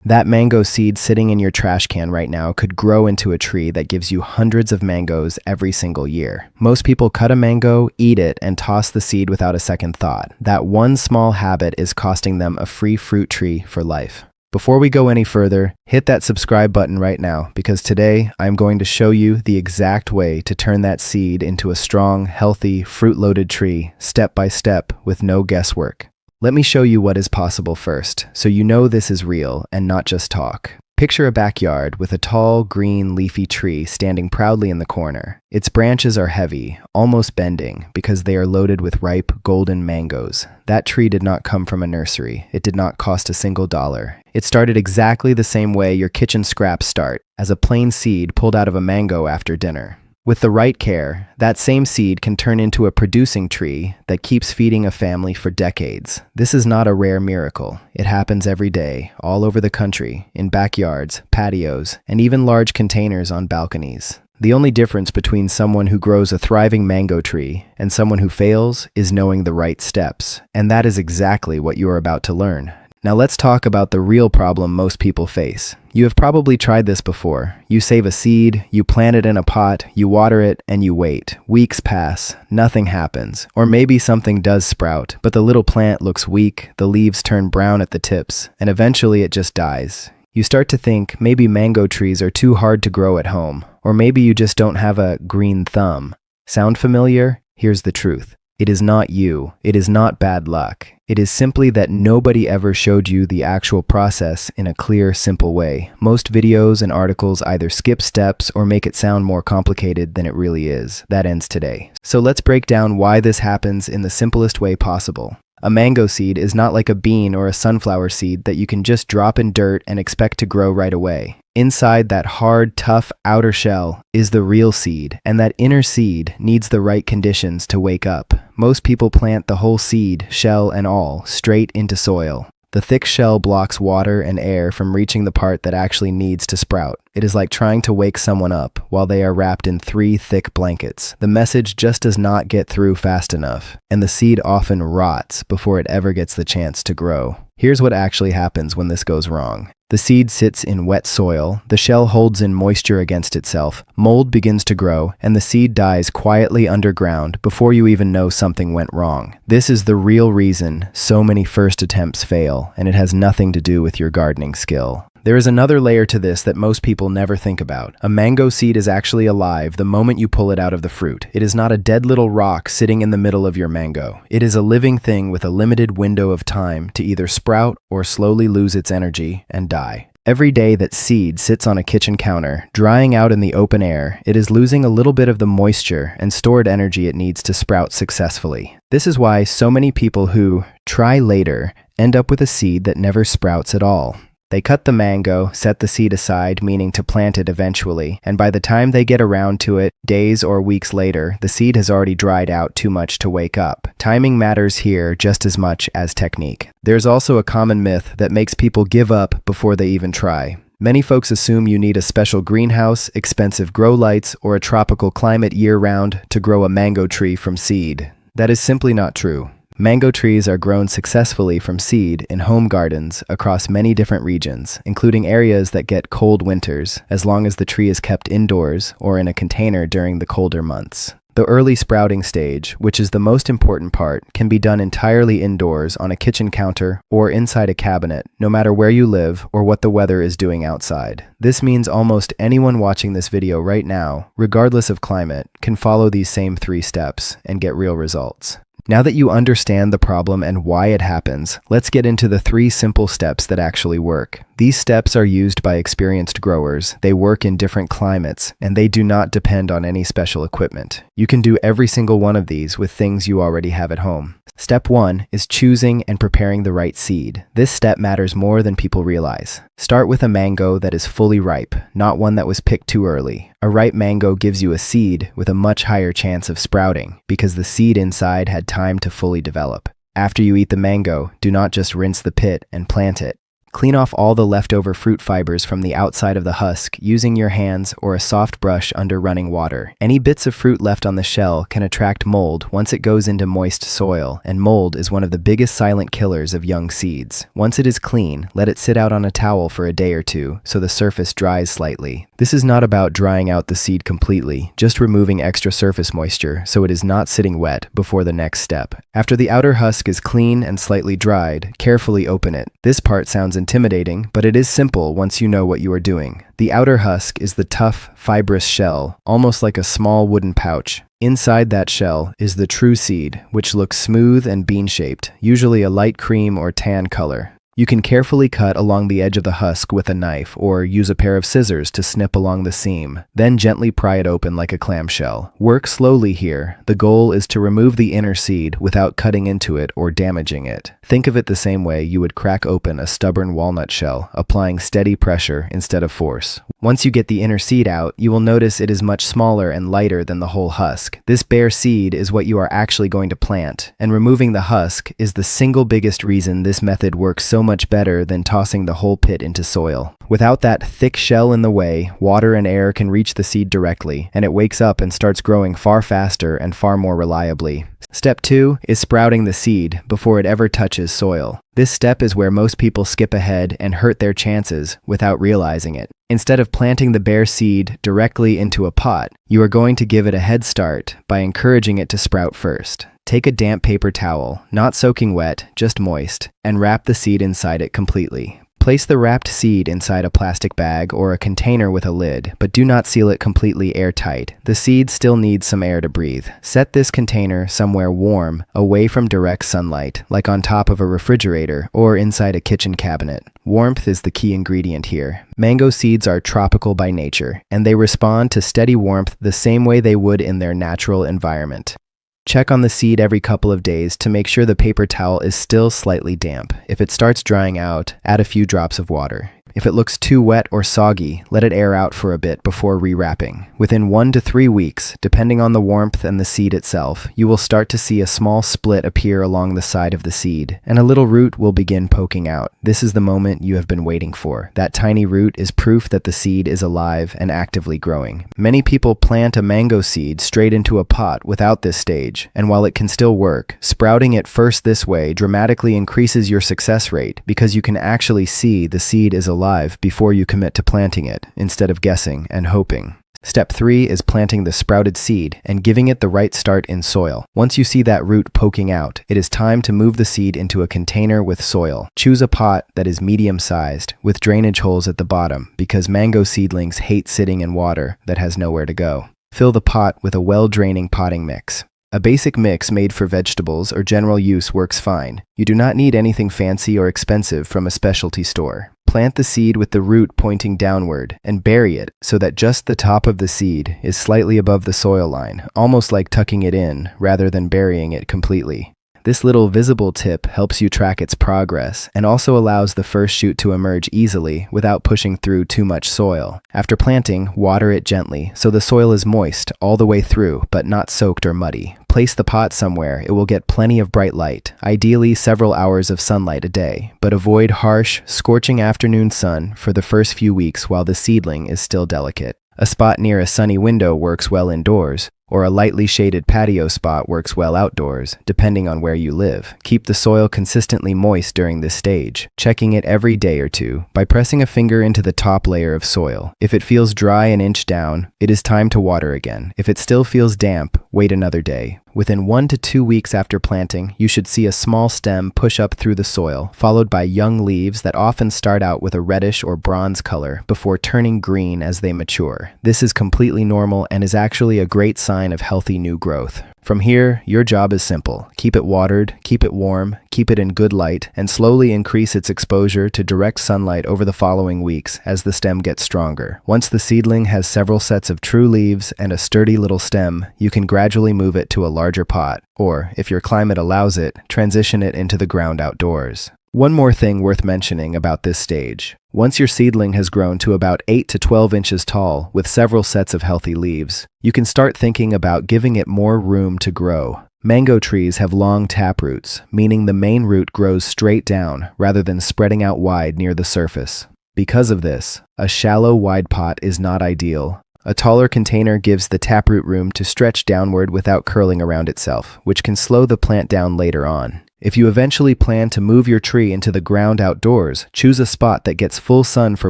That mango seed sitting in your trash can right now could grow into a tree that gives you hundreds of mangoes every single year. Most people cut a mango, eat it, and toss the seed without a second thought. That one small habit is costing them a free fruit tree for life. Before we go any further, hit that subscribe button right now, because today I'm going to show you the exact way to turn that seed into a strong, healthy, fruit-loaded tree, step by step, with no guesswork. Let me show you what is possible first, so you know this is real and not just talk. Picture a backyard with a tall, green, leafy tree standing proudly in the corner. Its branches are heavy, almost bending, because they are loaded with ripe, golden mangoes. That tree did not come from a nursery. It did not cost a single dollar. It started exactly the same way your kitchen scraps start, as a plain seed pulled out of a mango after dinner. With the right care, that same seed can turn into a producing tree that keeps feeding a family for decades. This is not a rare miracle. It happens every day, all over the country, in backyards, patios, and even large containers on balconies. The only difference between someone who grows a thriving mango tree and someone who fails is knowing the right steps. And that is exactly what you are about to learn. Now let's talk about the real problem most people face. You have probably tried this before. You save a seed, you plant it in a pot, you water it, and you wait. Weeks pass, nothing happens. Or maybe something does sprout, but the little plant looks weak, the leaves turn brown at the tips, and eventually it just dies. You start to think maybe mango trees are too hard to grow at home, or maybe you just don't have a green thumb. Sound familiar? Here's the truth. It is not you. It is not bad luck. It is simply that nobody ever showed you the actual process in a clear, simple way. Most videos and articles either skip steps or make it sound more complicated than it really is. That ends today. So let's break down why this happens in the simplest way possible. A mango seed is not like a bean or a sunflower seed that you can just drop in dirt and expect to grow right away. Inside that hard, tough outer shell is the real seed, and that inner seed needs the right conditions to wake up. Most people plant the whole seed, shell and all, straight into soil. The thick shell blocks water and air from reaching the part that actually needs to sprout. It is like trying to wake someone up while they are wrapped in 3 thick blankets. The message just does not get through fast enough, and the seed often rots before it ever gets the chance to grow. Here's what actually happens when this goes wrong. The seed sits in wet soil, the shell holds in moisture against itself, mold begins to grow, and the seed dies quietly underground before you even know something went wrong. This is the real reason so many first attempts fail, and it has nothing to do with your gardening skill. There is another layer to this that most people never think about. A mango seed is actually alive the moment you pull it out of the fruit. It is not a dead little rock sitting in the middle of your mango. It is a living thing with a limited window of time to either sprout or slowly lose its energy and die. Every day that seed sits on a kitchen counter, drying out in the open air, it is losing a little bit of the moisture and stored energy it needs to sprout successfully. This is why so many people who try later end up with a seed that never sprouts at all. They cut the mango, set the seed aside, meaning to plant it eventually, and by the time they get around to it, days or weeks later, the seed has already dried out too much to wake up. Timing matters here just as much as technique. There's also a common myth that makes people give up before they even try. Many folks assume you need a special greenhouse, expensive grow lights, or a tropical climate year-round to grow a mango tree from seed. That is simply not true. Mango trees are grown successfully from seed in home gardens across many different regions, including areas that get cold winters, as long as the tree is kept indoors or in a container during the colder months. The early sprouting stage, which is the most important part, can be done entirely indoors on a kitchen counter or inside a cabinet, no matter where you live or what the weather is doing outside. This means almost anyone watching this video right now, regardless of climate, can follow these same 3 steps and get real results. Now that you understand the problem and why it happens, let's get into the 3 simple steps that actually work. These steps are used by experienced growers, they work in different climates, and they do not depend on any special equipment. You can do every single one of these with things you already have at home. Step 1 is choosing and preparing the right seed. This step matters more than people realize. Start with a mango that is fully ripe, not one that was picked too early. A ripe mango gives you a seed with a much higher chance of sprouting because the seed inside had time to fully develop. After you eat the mango, do not just rinse the pit and plant it. Clean off all the leftover fruit fibers from the outside of the husk using your hands or a soft brush under running water. Any bits of fruit left on the shell can attract mold once it goes into moist soil, and mold is one of the biggest silent killers of young seeds. Once it is clean, let it sit out on a towel for a day or two so the surface dries slightly. This is not about drying out the seed completely, just removing extra surface moisture so it is not sitting wet before the next step. After the outer husk is clean and slightly dried, carefully open it. This part sounds intimidating, but it is simple once you know what you are doing. The outer husk is the tough, fibrous shell, almost like a small wooden pouch. Inside that shell is the true seed, which looks smooth and bean-shaped, usually a light cream or tan color. You can carefully cut along the edge of the husk with a knife or use a pair of scissors to snip along the seam. Then gently pry it open like a clamshell. Work slowly here. The goal is to remove the inner seed without cutting into it or damaging it. Think of it the same way you would crack open a stubborn walnut shell, applying steady pressure instead of force. Once you get the inner seed out, you will notice it is much smaller and lighter than the whole husk. This bare seed is what you are actually going to plant, and removing the husk is the single biggest reason this method works so much better than tossing the whole pit into soil. Without that thick shell in the way, water and air can reach the seed directly, and it wakes up and starts growing far faster and far more reliably. Step 2 is sprouting the seed before it ever touches soil. This step is where most people skip ahead and hurt their chances without realizing it. Instead of planting the bare seed directly into a pot, you are going to give it a head start by encouraging it to sprout first. Take a damp paper towel, not soaking wet, just moist, and wrap the seed inside it completely. Place the wrapped seed inside a plastic bag or a container with a lid, but do not seal it completely airtight. The seed still needs some air to breathe. Set this container somewhere warm, away from direct sunlight, like on top of a refrigerator or inside a kitchen cabinet. Warmth is the key ingredient here. Mango seeds are tropical by nature, and they respond to steady warmth the same way they would in their natural environment. Check on the seed every couple of days to make sure the paper towel is still slightly damp. If it starts drying out, add a few drops of water. If it looks too wet or soggy, let it air out for a bit before rewrapping. Within 1 to 3 weeks, depending on the warmth and the seed itself, you will start to see a small split appear along the side of the seed, and a little root will begin poking out. This is the moment you have been waiting for. That tiny root is proof that the seed is alive and actively growing. Many people plant a mango seed straight into a pot without this stage, and while it can still work, sprouting it first this way dramatically increases your success rate because you can actually see the seed is alive before you commit to planting it, instead of guessing and hoping. Step 3 is planting the sprouted seed and giving it the right start in soil. Once you see that root poking out, it is time to move the seed into a container with soil. Choose a pot that is medium-sized, with drainage holes at the bottom, because mango seedlings hate sitting in water that has nowhere to go. Fill the pot with a well-draining potting mix. A basic mix made for vegetables or general use works fine. You do not need anything fancy or expensive from a specialty store. Plant the seed with the root pointing downward and bury it so that just the top of the seed is slightly above the soil line, almost like tucking it in rather than burying it completely. This little visible tip helps you track its progress and also allows the first shoot to emerge easily without pushing through too much soil. After planting, water it gently so the soil is moist all the way through but not soaked or muddy. Place the pot somewhere it will get plenty of bright light, ideally several hours of sunlight a day, but avoid harsh, scorching afternoon sun for the first few weeks while the seedling is still delicate. A spot near a sunny window works well indoors, or a lightly shaded patio spot works well outdoors, depending on where you live. Keep the soil consistently moist during this stage, checking it every day or two by pressing a finger into the top layer of soil. If it feels dry an inch down, it is time to water again. If it still feels damp, wait another day. Within 1 to 2 weeks after planting, you should see a small stem push up through the soil, followed by young leaves that often start out with a reddish or bronze color before turning green as they mature. This is completely normal and is actually a great sign of healthy new growth. From here, your job is simple. Keep it watered, keep it warm, keep it in good light, and slowly increase its exposure to direct sunlight over the following weeks as the stem gets stronger. Once the seedling has several sets of true leaves and a sturdy little stem, you can gradually move it to a larger pot, or, if your climate allows it, transition it into the ground outdoors. One more thing worth mentioning about this stage. Once your seedling has grown to about 8 to 12 inches tall with several sets of healthy leaves, you can start thinking about giving it more room to grow. Mango trees have long taproots, meaning the main root grows straight down rather than spreading out wide near the surface. Because of this, a shallow, wide pot is not ideal. A taller container gives the taproot room to stretch downward without curling around itself, which can slow the plant down later on. If you eventually plan to move your tree into the ground outdoors, choose a spot that gets full sun for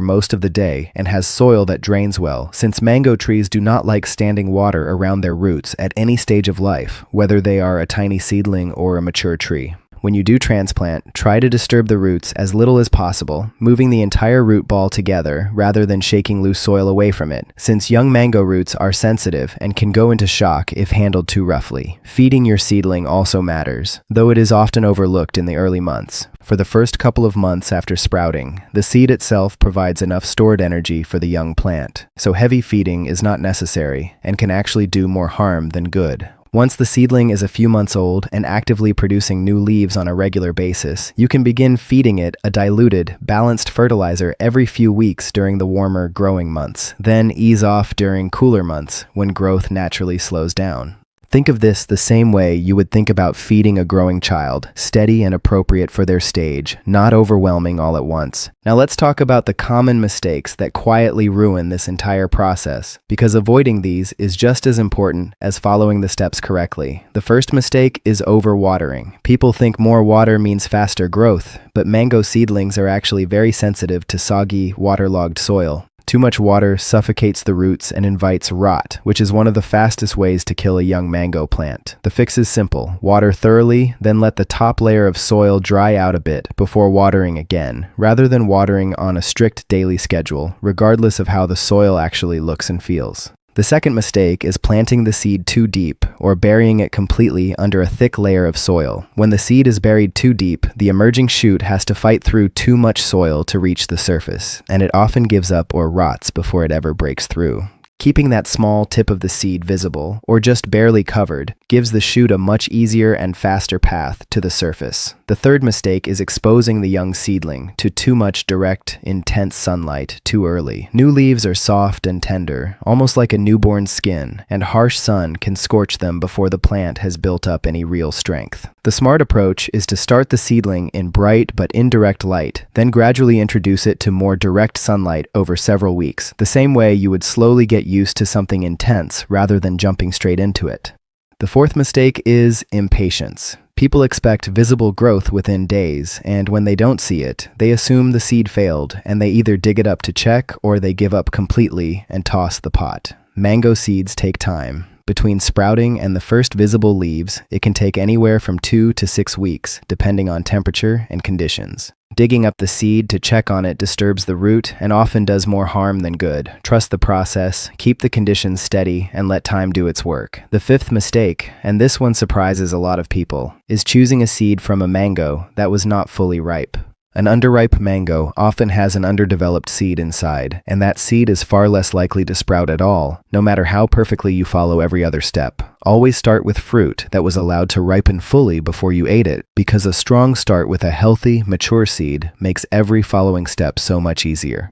most of the day and has soil that drains well, since mango trees do not like standing water around their roots at any stage of life, whether they are a tiny seedling or a mature tree. When you do transplant, try to disturb the roots as little as possible, moving the entire root ball together rather than shaking loose soil away from it, since young mango roots are sensitive and can go into shock if handled too roughly. Feeding your seedling also matters, though it is often overlooked in the early months. For the first couple of months after sprouting, the seed itself provides enough stored energy for the young plant, so heavy feeding is not necessary and can actually do more harm than good. Once the seedling is a few months old and actively producing new leaves on a regular basis, you can begin feeding it a diluted, balanced fertilizer every few weeks during the warmer growing months, then ease off during cooler months when growth naturally slows down. Think of this the same way you would think about feeding a growing child, steady and appropriate for their stage, not overwhelming all at once. Now let's talk about the common mistakes that quietly ruin this entire process, because avoiding these is just as important as following the steps correctly. The first mistake is overwatering. People think more water means faster growth, but mango seedlings are actually very sensitive to soggy, waterlogged soil. Too much water suffocates the roots and invites rot, which is one of the fastest ways to kill a young mango plant. The fix is simple. Water thoroughly, then let the top layer of soil dry out a bit before watering again, rather than watering on a strict daily schedule, regardless of how the soil actually looks and feels. The second mistake is planting the seed too deep or burying it completely under a thick layer of soil. When the seed is buried too deep, the emerging shoot has to fight through too much soil to reach the surface, and it often gives up or rots before it ever breaks through. Keeping that small tip of the seed visible, or just barely covered, gives the shoot a much easier and faster path to the surface. The third mistake is exposing the young seedling to too much direct, intense sunlight too early. New leaves are soft and tender, almost like a newborn's skin, and harsh sun can scorch them before the plant has built up any real strength. The smart approach is to start the seedling in bright but indirect light, then gradually introduce it to more direct sunlight over several weeks, the same way you would slowly get used to something intense rather than jumping straight into it. The fourth mistake is impatience. People expect visible growth within days, and when they don't see it, they assume the seed failed, and they either dig it up to check or they give up completely and toss the pot. Mango seeds take time. Between sprouting and the first visible leaves, it can take anywhere from 2 to 6 weeks, depending on temperature and conditions. Digging up the seed to check on it disturbs the root and often does more harm than good. Trust the process, keep the conditions steady, and let time do its work. The fifth mistake, and this one surprises a lot of people, is choosing a seed from a mango that was not fully ripe. An underripe mango often has an underdeveloped seed inside, and that seed is far less likely to sprout at all, no matter how perfectly you follow every other step. Always start with fruit that was allowed to ripen fully before you ate it, because a strong start with a healthy, mature seed makes every following step so much easier.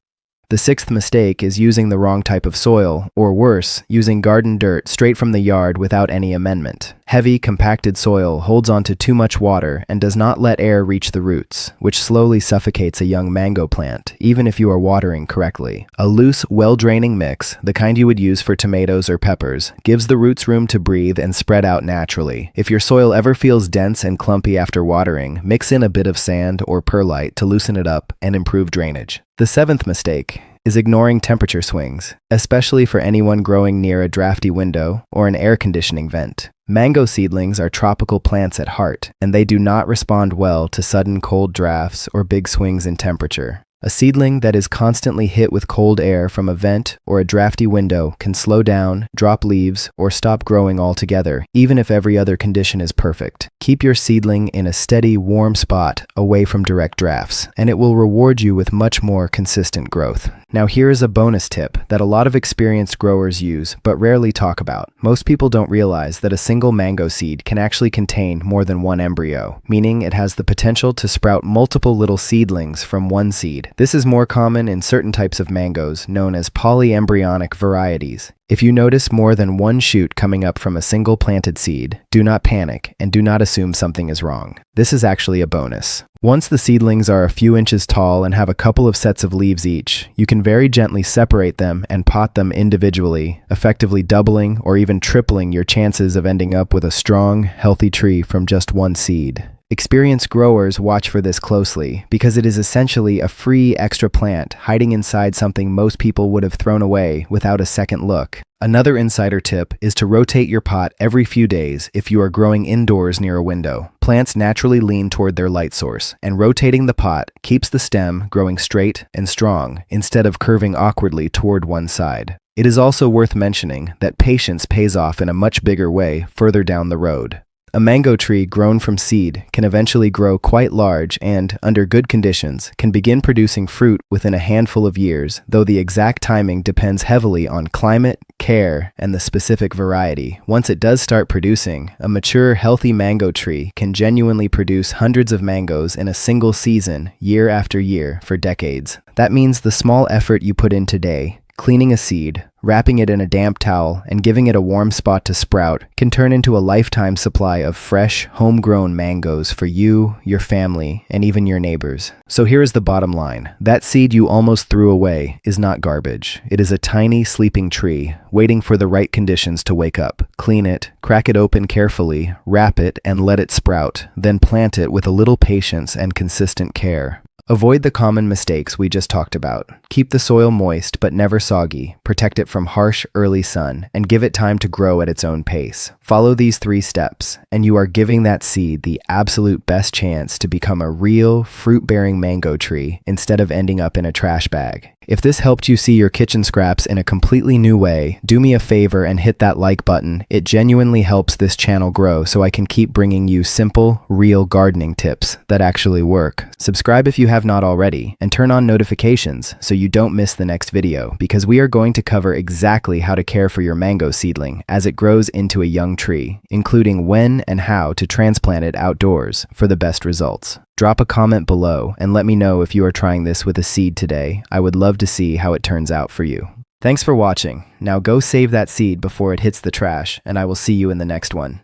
The sixth mistake is using the wrong type of soil, or worse, using garden dirt straight from the yard without any amendment. Heavy, compacted soil holds onto too much water and does not let air reach the roots, which slowly suffocates a young mango plant, even if you are watering correctly. A loose, well-draining mix, the kind you would use for tomatoes or peppers, gives the roots room to breathe and spread out naturally. If your soil ever feels dense and clumpy after watering, mix in a bit of sand or perlite to loosen it up and improve drainage. The seventh mistake is ignoring temperature swings, especially for anyone growing near a drafty window or an air conditioning vent. Mango seedlings are tropical plants at heart, and they do not respond well to sudden cold drafts or big swings in temperature. A seedling that is constantly hit with cold air from a vent or a drafty window can slow down, drop leaves, or stop growing altogether, even if every other condition is perfect. Keep your seedling in a steady, warm spot away from direct drafts, and it will reward you with much more consistent growth. Now here is a bonus tip that a lot of experienced growers use but rarely talk about. Most people don't realize that a single mango seed can actually contain more than one embryo, meaning it has the potential to sprout multiple little seedlings from one seed. This is more common in certain types of mangoes known as polyembryonic varieties. If you notice more than one shoot coming up from a single planted seed, do not panic and do not assume something is wrong. This is actually a bonus. Once the seedlings are a few inches tall and have a couple of sets of leaves each, you can very gently separate them and pot them individually, effectively doubling or even tripling your chances of ending up with a strong, healthy tree from just one seed. Experienced growers watch for this closely because it is essentially a free extra plant hiding inside something most people would have thrown away without a second look. Another insider tip is to rotate your pot every few days if you are growing indoors near a window. Plants naturally lean toward their light source, and rotating the pot keeps the stem growing straight and strong instead of curving awkwardly toward one side. It is also worth mentioning that patience pays off in a much bigger way further down the road. A mango tree grown from seed can eventually grow quite large and, under good conditions, can begin producing fruit within a handful of years, though the exact timing depends heavily on climate, care, and the specific variety. Once it does start producing, a mature, healthy mango tree can genuinely produce hundreds of mangoes in a single season, year after year, for decades. That means the small effort you put in today, cleaning a seed, wrapping it in a damp towel, and giving it a warm spot to sprout can turn into a lifetime supply of fresh, homegrown mangoes for you, your family, and even your neighbors. So here is the bottom line. That seed you almost threw away is not garbage. It is a tiny, sleeping tree, waiting for the right conditions to wake up. Clean it, crack it open carefully, wrap it, and let it sprout. Then plant it with a little patience and consistent care. Avoid the common mistakes we just talked about. Keep the soil moist but never soggy, protect it from harsh, early sun, and give it time to grow at its own pace. Follow these 3 steps, and you are giving that seed the absolute best chance to become a real, fruit-bearing mango tree instead of ending up in a trash bag. If this helped you see your kitchen scraps in a completely new way, do me a favor and hit that like button. It genuinely helps this channel grow so I can keep bringing you simple, real gardening tips that actually work. Subscribe if you have not already, and turn on notifications so you don't miss the next video, because we are going to cover exactly how to care for your mango seedling as it grows into a young tree, including when and how to transplant it outdoors for the best results. Drop a comment below and let me know if you are trying this with a seed today. I would love to see how it turns out for you. Thanks for watching. Now go save that seed before it hits the trash, and I will see you in the next one.